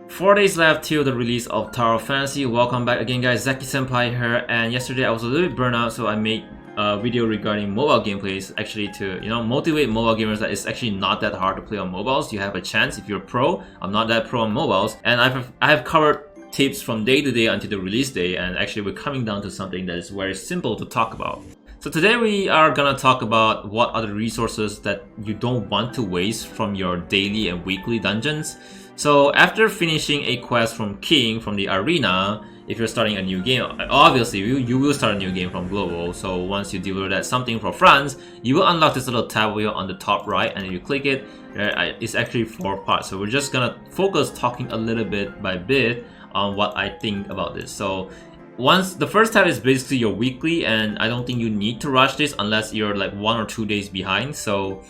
4 days left till the release of Tower of Fantasy. Welcome back again, guys. Zackie-Senpai here, and yesterday I was a little bit burnt out, so I made a video regarding mobile gameplays, actually to motivate mobile gamers that it's actually not that hard to play on mobiles. You have a chance if you're pro. I'm not that pro on mobiles, and I have covered tips from day to day until the release day, and actually we're coming down to something that is very simple to talk about. So today we are gonna talk about what are the resources that you don't want to waste from your daily and weekly dungeons. So after finishing a quest from King from the arena, if you're starting a new game, obviously you will start a new game from global. So once you deliver that something for France, you will unlock this little tab wheel on the top right, and if you click it, it's actually 4 parts. So we're just gonna focus talking a little bit by bit on what I think about this. So once the first tab is basically your weekly, and I don't think you need to rush this unless you're like 1 or 2 days behind. So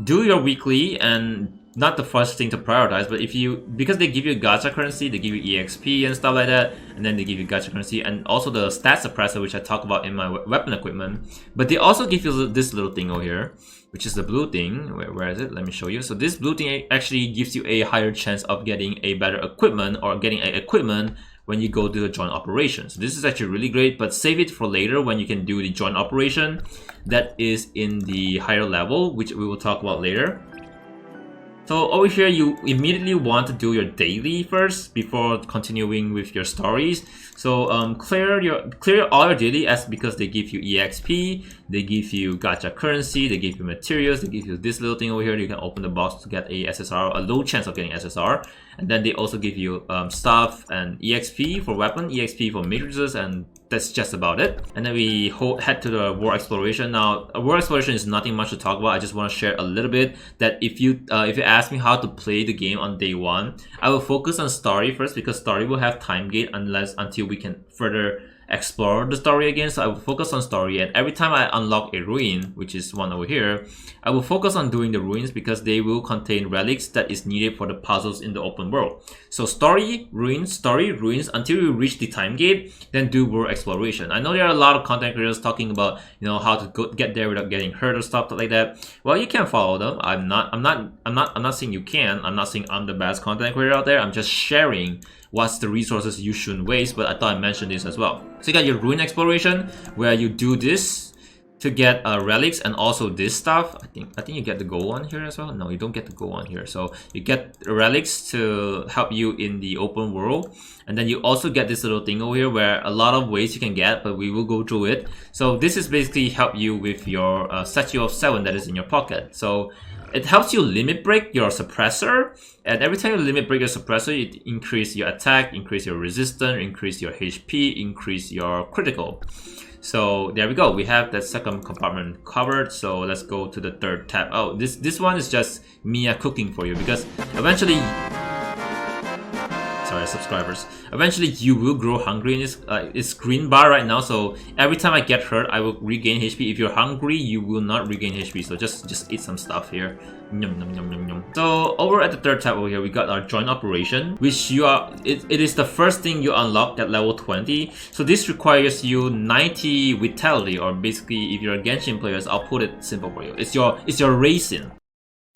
do your weekly, and not the first thing to prioritize, but because they give you gacha currency, they give you EXP and stuff like that, and then they give you gacha currency and also the stat suppressor, which I talk about in my weapon equipment. But they also give you this little thing over here, which is the blue thing. Where is it? Let me show you. So this blue thing actually gives you a higher chance of getting a better equipment, or getting a equipment when you go do the joint operation. So this is actually really great, but save it for later when you can do the joint operation that is in the higher level, which we will talk about later. So over here, you immediately want to do your daily first before continuing with your stories. So clear all your daily, as because they give you EXP, they give you gacha currency, they give you materials, they give you this little thing over here. You can open the box to get a SSR, a low chance of getting SSR, and then they also give you stuff and EXP for weapon, EXP for matrices, and that's just about it. And then we head to the war exploration. Now, war exploration is nothing much to talk about. I just want to share a little bit that if you ask me how to play the game on day 1, I will focus on story first, because story will have time gate until we can further explore the story again. So I will focus on story, and every time I unlock a ruin, which is one over here, I will focus on doing the ruins because they will contain relics that is needed for the puzzles in the open world. So story, ruins, until you reach the time gate, then do world exploration. I know there are a lot of content creators talking about how to get there without getting hurt or stuff like that. Well, you can follow them. I'm not saying you can. I'm not saying I'm the best content creator out there. I'm just sharing what's the resources you shouldn't waste, but I thought I mentioned this as well. So you got your ruin exploration, where you do this to get relics, and also this stuff. I think you get the gold one here as well. No, you don't get the gold one here. So you get relics to help you in the open world, and then you also get this little thing over here where a lot of ways you can get, but we will go through it. So this is basically help you with your statue of 7 that is in your pocket. So it helps you limit break your suppressor, and every time you limit break your suppressor, it increase your attack, increase your resistance, increase your HP, increase your critical. So there we go. We have that second compartment covered. So let's go to the third tab. Oh, this one is just Mia cooking for you, because eventually, sorry, subscribers, eventually you will grow hungry in this. It's green bar right now, so every time I get hurt, I will regain HP. If you're hungry, you will not regain HP, so just eat some stuff here. Yum, yum, yum, yum, yum. So over at the third tab over here, we got our joint operation, which it is the first thing you unlock at level 20. So this requires you 90 vitality, or basically, if you're a Genshin players, I'll put it simple for you. It's your Ryzen.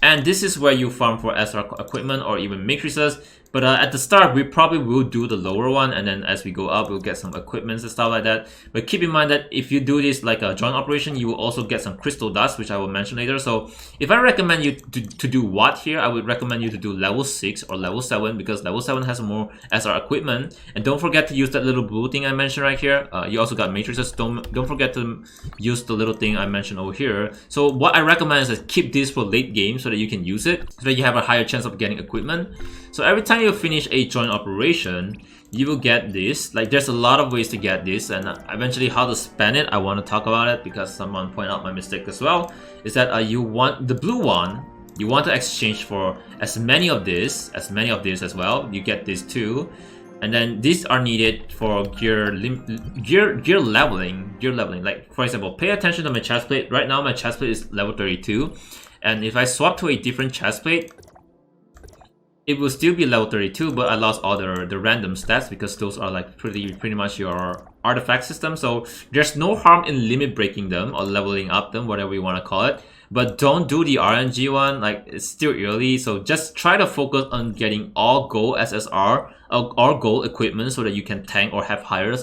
And this is where you farm for SR equipment or even matrices. But at the start, we probably will do the lower one, and then as we go up, we'll get some equipments and stuff like that. But keep in mind that if you do this like a joint operation, you will also get some crystal dust, which I will mention later. So if I recommend you to do what here, I would recommend you to do level 6 or level 7, because level 7 has more SR equipment. And don't forget to use that little blue thing I mentioned right here. You also got matrices. Don't forget to use the little thing I mentioned over here. So what I recommend is to keep this for late game so that you can use it, so that you have a higher chance of getting equipment. So every time you finish a joint operation, you will get this. Like, there's a lot of ways to get this, and eventually how to spend it, I want to talk about it, because someone pointed out my mistake as well, is that you want the blue one, you want to exchange for as many of this as well. You get this too, and then these are needed for gear leveling. Like, for example, pay attention to my chest plate. Right now my chest plate is level 32, and if I swap to a different chest plate, it will still be level 32, but I lost all the random stats because those are like pretty much your artifact system. So there's no harm in limit breaking them or leveling up them, whatever you want to call it. But don't do the RNG one, like it's still early, so just try to focus on getting all gold SSR or gold equipment so that you can tank or have higher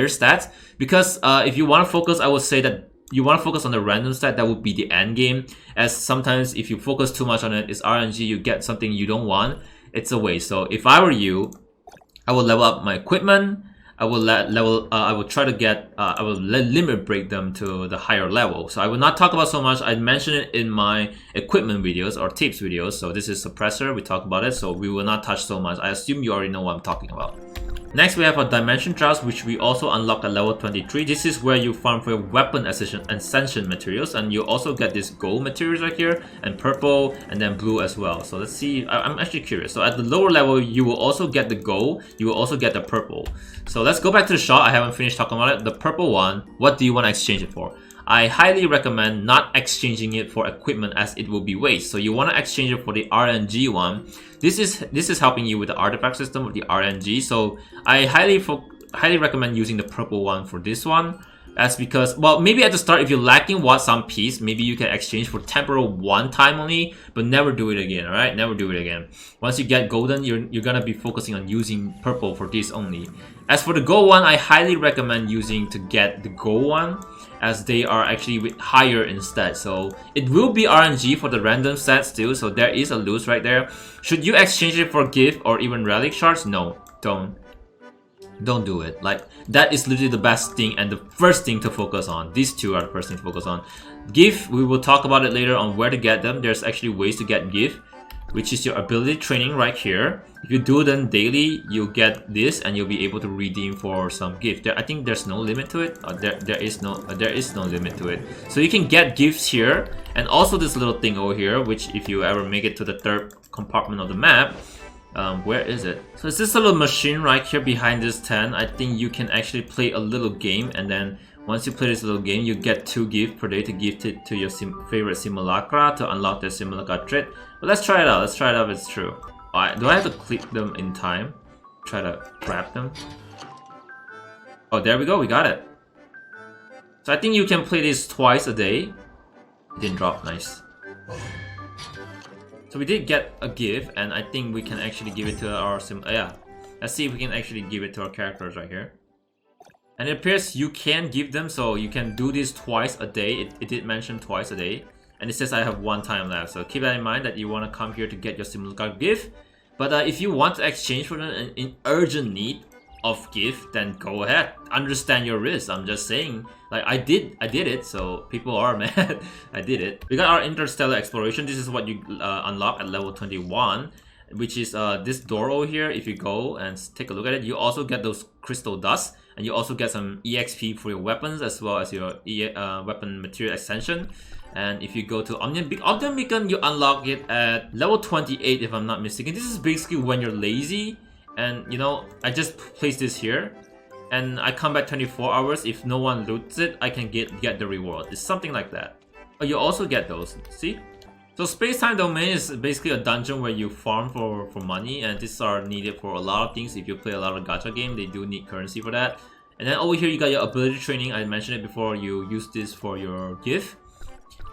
stats. Because if you want to focus, I would say that you want to focus on the random stat. That would be the end game, as sometimes if you focus too much on it, it's RNG, you get something you don't want, it's a waste. So if I were you, I would level up my equipment. I will I will try to get. I will limit break them to the higher level. So I will not talk about so much. I mentioned it in my equipment videos or tips videos. So this is suppressor. We talk about it. So we will not touch so much. I assume you already know what I'm talking about. Next, we have a Dimension Trials, which we also unlock at level 23. This is where you farm for weapon ascension materials, and you also get this gold materials right here, and purple, and then blue as well. So let's see. I'm actually curious. So at the lower level, you will also get the gold. You will also get the purple. So let's go back to the shop. I haven't finished talking about it. The purple one, what do you want to exchange it for? I highly recommend not exchanging it for equipment, as it will be waste. So you want to exchange it for the RNG one. This is helping you with the artifact system of the RNG. So I highly recommend using the purple one for this one. That's because, well, maybe at the start, if you're lacking some piece, maybe you can exchange for temporal one time only, but never do it again, alright? Never do it again. Once you get golden, you're gonna be focusing on using purple for this only. As for the gold one, I highly recommend using to get the gold one, as they are actually higher instead. So it will be RNG for the random stats too, so there is a lose right there. Should you exchange it for gift or even relic shards? No, don't do it. Like, that is literally the best thing and the first thing to focus on. These two are the first thing to focus on. Gift, we will talk about it later on where to get them. There's actually ways to get gift, which is your ability training right here. If you do them daily, you'll get this and you'll be able to redeem for some gift. I think there's no limit to it. There is no limit to it. So you can get gifts here, and also this little thing over here, which if you ever make it to the third compartment of the map, where is it? So it's this little machine right here behind this tent. I think you can actually play a little game, and then once you play this little game, you get 2 gifts per day to gift it to your favorite simulacra to unlock the simulacra trait. But let's try it out. Let's try it out if it's true. Alright, do I have to click them in time? Try to grab them. Oh, there we go. We got it. So I think you can play this twice a day. It didn't drop. Nice. So we did get a gift, and I think we can actually give it to our yeah. Let's see if we can actually give it to our characters right here. And it appears you can give them, so you can do this twice a day. It did mention twice a day. And it says I have 1 time left. So keep that in mind that you want to come here to get your simulacra gift. But if you want to exchange for them in urgent need of gift, then go ahead. Understand your risk. I'm just saying, like I did it, so people are mad. I did it. We got our interstellar exploration. This is what you unlock at level 21, which is this door over here. If you go and take a look at it, you also get those crystal dust, and you also get some EXP for your weapons as well as your weapon material extension. And if you go to Omnium Beacon, you unlock it at level 28 if I'm not mistaken. This is basically when you're lazy, and you know, I just place this here and I come back 24 hours. If no one loots it, I can get the reward. It's something like that. Oh, you also get those, see? So Space-Time Domain is basically a dungeon where you farm for money, and these are needed for a lot of things. If you play a lot of gacha game, they do need currency for that. And then over here you got your ability training. I mentioned it before, you use this for your gift.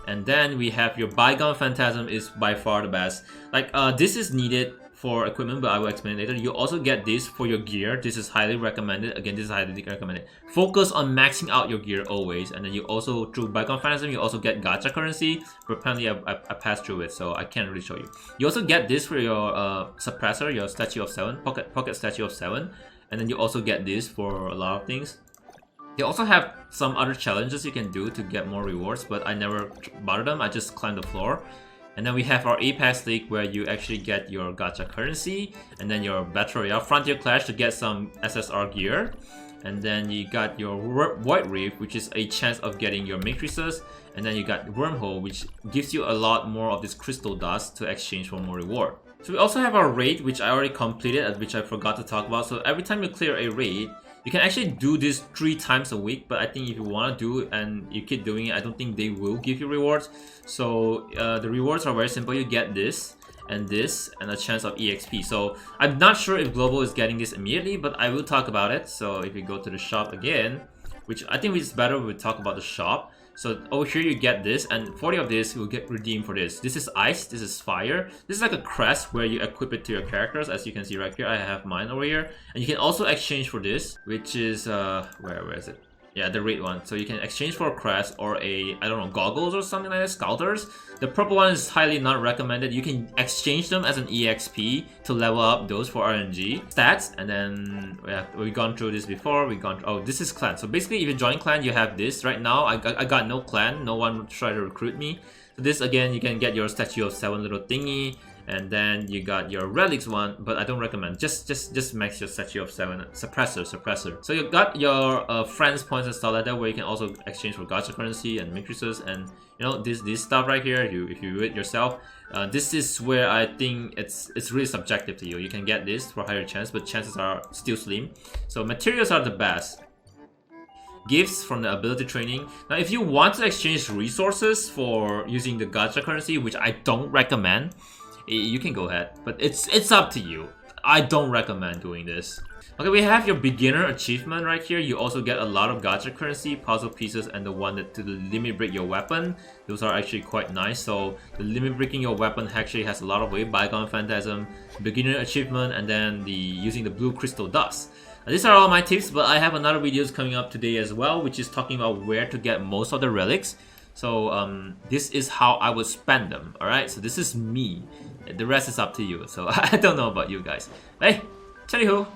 And then we have your Bygone Phantasm is by far the best. Like, this is needed for equipment, but I will explain later. You also get this for your gear. This is highly recommended. Again, this is highly recommended. Focus on maxing out your gear always. And then you also, through Bygone Phantasm, you also get gacha currency. But apparently I passed through it, so I can't really show you. You also get this for your suppressor, your Statue of 7, pocket Statue of 7. And then you also get this for a lot of things. They also have some other challenges you can do to get more rewards, but I never bothered them. I just climbed the floor. And then we have our Apex League, where you actually get your gacha currency, and then your Battle Royale Frontier Clash to get some SSR gear. And then you got your Void Reef, which is a chance of getting your matrices. And then you got Wormhole, which gives you a lot more of this crystal dust to exchange for more reward. So we also have our raid, which I already completed, which I forgot to talk about. So every time you clear a raid, you can actually do this 3 times a week, but I think if you want to do it and you keep doing it, I don't think they will give you rewards. So the rewards are very simple. You get this, and this, and a chance of EXP. So I'm not sure if Global is getting this immediately, but I will talk about it. So if you go to the shop again, which I think it's better we talk about the shop. So over here you get this, and 40 of this will get redeemed for this. This is ice, this is fire. This is like a crest where you equip it to your characters, as you can see right here. I have mine over here. And you can also exchange for this, which is, where is it? Yeah, the red one. So you can exchange for a crest or a, I don't know, goggles or something like that, scouters. The purple one is highly not recommended. You can exchange them as an EXP to level up those for RNG. Stats, and then we've gone through this before. Oh, this is clan. So basically, if you join clan, you have this. Right now, I got no clan. No one would try to recruit me. So this, again, you can get your statue of 7 little thingy. And then you got your relics one, but I don't recommend. Just max your statue of 7 suppressor. So you got your friends points and stuff like that, where you can also exchange for gacha currency and matrices, and you know this stuff right here. If you do it yourself, this is where I think it's really subjective to you. You can get this for higher chance, but chances are still slim. So materials are the best. Gifts from the ability training. Now, if you want to exchange resources for using the gacha currency, which I don't recommend, you can go ahead, but it's up to you. I don't recommend doing this. Okay, we have your beginner achievement right here. You also get a lot of gacha currency, puzzle pieces, and the one that to limit break your weapon. Those are actually quite nice. So the limit breaking your weapon actually has a lot of weight. Bygone Phantasm, beginner achievement, and then the using the blue crystal dust. These are all my tips, but I have another videos coming up today as well, which is talking about where to get most of the relics. So this is how I would spend them. Alright, so this is me. The rest is up to you. So I don't know about you guys. Hey, tally-ho!